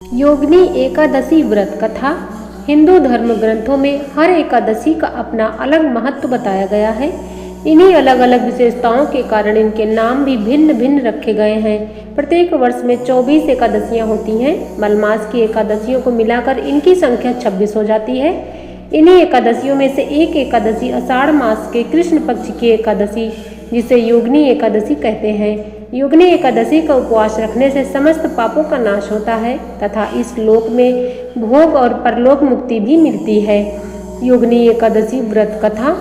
योगिनी एकादशी व्रत कथा। हिंदू धर्म ग्रंथों में हर एकादशी का अपना अलग महत्व बताया गया है। इन्हीं अलग अलग विशेषताओं के कारण इनके नाम भी भिन्न भिन्न रखे गए हैं। प्रत्येक वर्ष में 24 एकादशियां होती हैं। मलमास की एकादशियों को मिलाकर इनकी संख्या 26 हो जाती है। इन्हीं एकादशियों में से एक एकादशी आषाढ़ मास के कृष्ण पक्ष की एकादशी, जिसे योगिनी एकादशी कहते हैं। योगिनी एकादशी का उपवास रखने से समस्त पापों का नाश होता है तथा इस लोक में भोग और परलोक मुक्ति भी मिलती है। योगिनी एकादशी व्रत कथा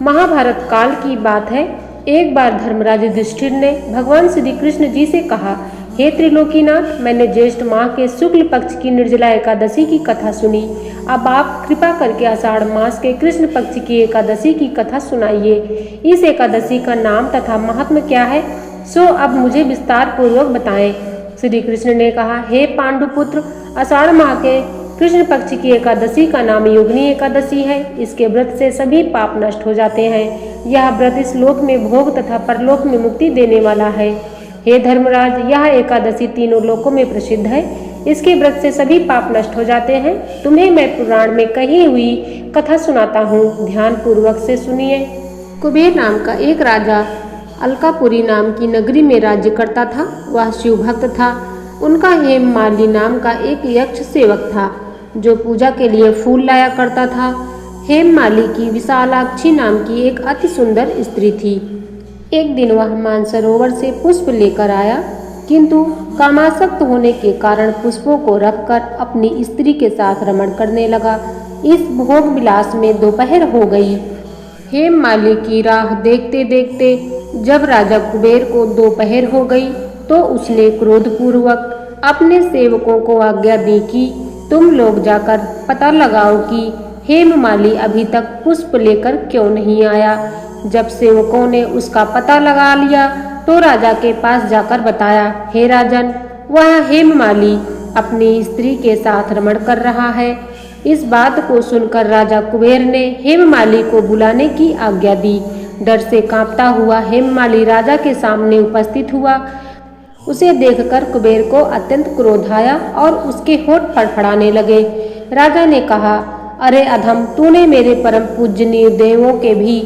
महाभारत काल की बात है। एक बार धर्मराज युधिष्ठिर ने भगवान श्री कृष्ण जी से कहा, हे त्रिलोकीनाथ, मैंने ज्येष्ठ माह के शुक्ल पक्ष की निर्जला एकादशी की कथा सुनी। अब आप कृपा करके आषाढ़ मास के कृष्ण पक्ष की एकादशी की कथा सुनाइए। इस एकादशी का नाम तथा महात्म्य क्या है, सो अब मुझे विस्तार पूर्वक बताएं। श्री कृष्ण ने कहा, हे पांडुपुत्र, आषाढ़ माह के कृष्ण पक्ष की एकादशी का नाम योगिनी एकादशी है। इसके व्रत से सभी पाप नष्ट हो जाते हैं। यह व्रत इस लोक में भोग तथा परलोक में मुक्ति देने वाला है। हे धर्मराज, यह एकादशी तीनों लोकों में प्रसिद्ध है। इसके व्रत से सभी पाप नष्ट हो जाते हैं। तुम्हें मैं पुराण में कही हुई कथा सुनाता हूँ, ध्यान पूर्वक से सुनिए। कुबेर नाम का एक राजा अलकापुरी नाम की नगरी में राज्य करता था। वह शिव भक्त था। उनका हेममाली नाम का एक यक्ष सेवक था जो पूजा के लिए फूल लाया करता था। हेममाली की विशालाक्षी नाम की एक अति सुंदर स्त्री थी। एक दिन वह मानसरोवर से पुष्प लेकर आया, किंतु कामासक्त होने के कारण पुष्पों को रखकर अपनी स्त्री के साथ रमण करने लगा। इस भोग विलास में दोपहर हो गई। हेममाली की राह देखते देखते जब राजा कुबेर को दोपहर हो गई तो उसने क्रोधपूर्वक अपने सेवकों को आज्ञा दी कि तुम लोग जाकर पता लगाओ कि हेममाली अभी तक पुष्प लेकर क्यों नहीं आया। जब सेवकों ने उसका पता लगा लिया तो राजा के पास जाकर बताया, हे राजन, वह हेममाली अपनी स्त्री के साथ रमण कर रहा है। इस बात को सुनकर राजा कुबेर ने हेममाली को बुलाने की आज्ञा दी। डर से कांपता हुआ हेममाली राजा के सामने उपस्थित हुआ। उसे देखकर कुबेर को अत्यंत क्रोध आया और उसके होठ फड़फड़ाने लगे। राजा ने कहा, अरे अधम, तूने मेरे परम पूजनीय देवों के भी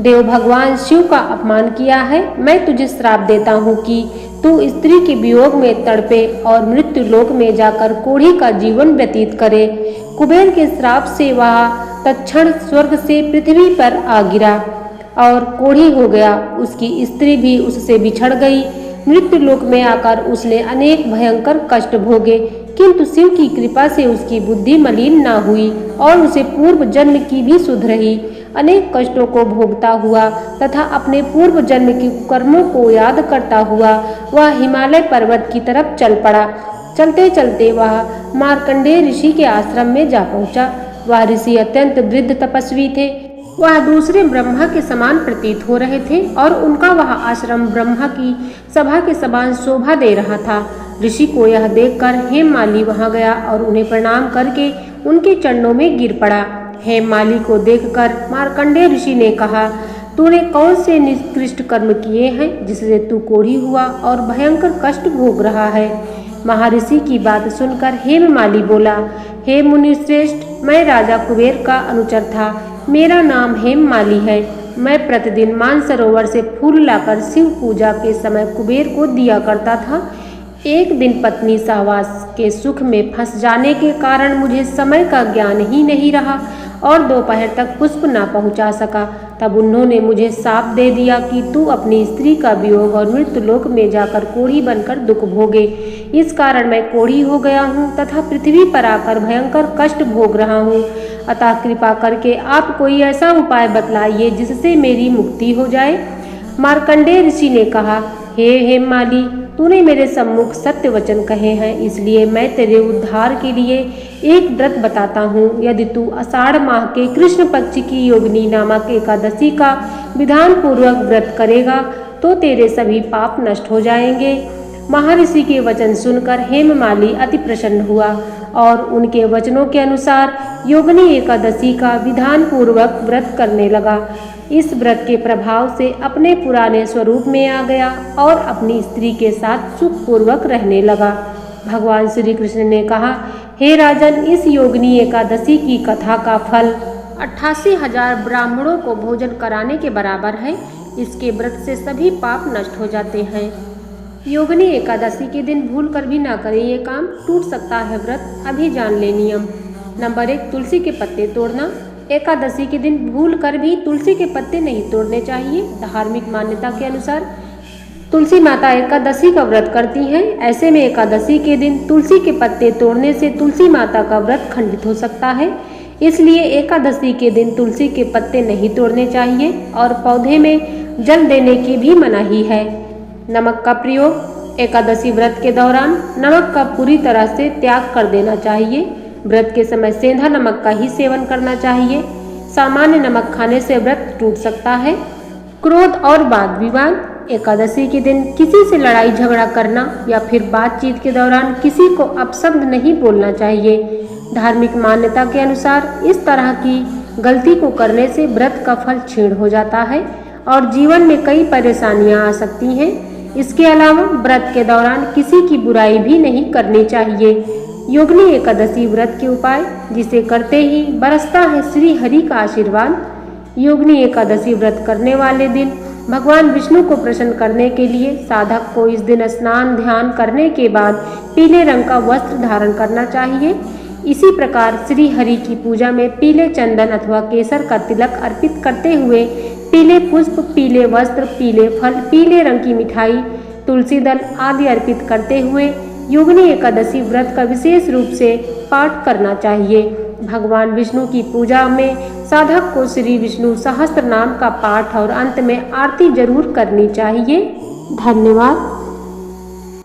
देव भगवान शिव का अपमान किया है। मैं तुझे श्राप देता हूँ कि तू स्त्री के वियोग में तड़पे और मृत्यु लोक में जाकर कोढ़ी का जीवन व्यतीत करे। कुबेर के श्राप से वह तत्क्षण स्वर्ग से पृथ्वी पर आ गिरा और कोढ़ी हो गया। उसकी स्त्री भी उससे बिछड़ गई। मृत्यु लोक में आकर उसने अनेक भयंकर कष्ट भोगे, किंतु शिव की कृपा से उसकी बुद्धि मलिन न हुई और उसे पूर्व जन्म की भी सुध रही। अनेक कष्टों को भोगता हुआ तथा अपने पूर्व जन्म के कर्मों को याद करता हुआ वह हिमालय पर्वत की तरफ चल पड़ा। चलते चलते वह मार्कंडेय ऋषि के आश्रम में जा पहुंचा। वह ऋषि अत्यंत वृद्ध तपस्वी थे। वह दूसरे ब्रह्मा के समान प्रतीत हो रहे थे और उनका वह आश्रम ब्रह्मा की सभा के समान शोभा दे रहा था। ऋषि को यह देखकर हेममाली वहां गया और उन्हें प्रणाम करके उनके चरणों में गिर पड़ा। हेममाली को देखकर मार्कंडेय ऋषि ने कहा, तूने कौन से निकृष्ट कर्म किए हैं जिससे तू कोढ़ी हुआ और भयंकर कष्ट भोग रहा है। महर्षि की बात सुनकर हेममाली बोला, हे मुनिश्रेष्ठ, मैं राजा कुबेर का अनुचर था। मेरा नाम हेममाली है। मैं प्रतिदिन मानसरोवर से फूल लाकर शिव पूजा के समय कुबेर को दिया करता था। एक दिन पत्नी सहवास के सुख में फंस जाने के कारण मुझे समय का ज्ञान ही नहीं रहा और दोपहर तक पुष्प ना पहुंचा सका। तब उन्होंने मुझे शाप दे दिया कि तू अपनी स्त्री का वियोग और मृत्यु लोक में जाकर कोढ़ी बनकर दुख भोगे। इस कारण मैं कोढ़ी हो गया हूँ तथा पृथ्वी पर आकर भयंकर कष्ट भोग रहा हूँ। अतः कृपा करके आप कोई ऐसा उपाय बतलाइए जिससे मेरी मुक्ति हो जाए। मार्कंडेय ऋषि ने कहा, हे हेममाली, तूने मेरे सम्मुख सत्य वचन कहे हैं, इसलिए मैं तेरे उद्धार के लिए एक व्रत बताता हूँ। यदि तू आषाढ़ माह के कृष्ण पक्ष की योगिनी नामक एकादशी का विधान पूर्वक व्रत करेगा तो तेरे सभी पाप नष्ट हो जाएंगे। महर्षि के वचन सुनकर हेममाली अति प्रसन्न हुआ और उनके वचनों के अनुसार योगिनी एकादशी का विधान पूर्वक व्रत करने लगा। इस व्रत के प्रभाव से अपने पुराने स्वरूप में आ गया और अपनी स्त्री के साथ सुखपूर्वक रहने लगा। भगवान श्री कृष्ण ने कहा, हे राजन, इस योगिनी एकादशी की कथा का फल 88,000 ब्राह्मणों को भोजन कराने के बराबर है। इसके व्रत से सभी पाप नष्ट हो जाते हैं। योगिनी एकादशी के दिन भूल कर भी ना करें ये काम, टूट सकता है व्रत। अभी जान ले नियम। नंबर 1, तुलसी के पत्ते तोड़ना। एकादशी के दिन भूल कर भी तुलसी के पत्ते नहीं तोड़ने चाहिए। धार्मिक मान्यता के अनुसार तुलसी माता एकादशी का व्रत करती हैं। ऐसे में एकादशी के दिन तुलसी के पत्ते तोड़ने से तुलसी माता का व्रत खंडित हो सकता है। इसलिए एकादशी के दिन तुलसी के पत्ते नहीं तोड़ने चाहिए और पौधे में जल देने की भी मनाही है। नमक का प्रयोग। एकादशी व्रत के दौरान नमक का पूरी तरह से त्याग कर देना चाहिए। व्रत के समय सेंधा नमक का ही सेवन करना चाहिए। सामान्य नमक खाने से व्रत टूट सकता है। क्रोध और वाद विवाद। एकादशी के दिन किसी से लड़ाई झगड़ा करना या फिर बातचीत के दौरान किसी को अपशब्द नहीं बोलना चाहिए। धार्मिक मान्यता के अनुसार इस तरह की गलती को करने से व्रत का फल क्षीण हो जाता है और जीवन में कई परेशानियां आ सकती हैं। इसके अलावा व्रत के दौरान किसी की बुराई भी नहीं करनी चाहिए। योगिनी एकादशी व्रत के उपाय, जिसे करते ही बरसता है श्री हरि का आशीर्वाद। योगिनी एकादशी व्रत करने वाले दिन भगवान विष्णु को प्रसन्न करने के लिए साधक को इस दिन स्नान ध्यान करने के बाद पीले रंग का वस्त्र धारण करना चाहिए। इसी प्रकार श्री हरि की पूजा में पीले चंदन अथवा केसर का तिलक अर्पित करते हुए पीले पुष्प, पीले वस्त्र, पीले फल, पीले रंग की मिठाई, तुलसी दल आदि अर्पित करते हुए योगिनी एकादशी व्रत का विशेष रूप से पाठ करना चाहिए। भगवान विष्णु की पूजा में साधक को श्री विष्णु सहस्त्र नाम का पाठ और अंत में आरती जरूर करनी चाहिए। धन्यवाद।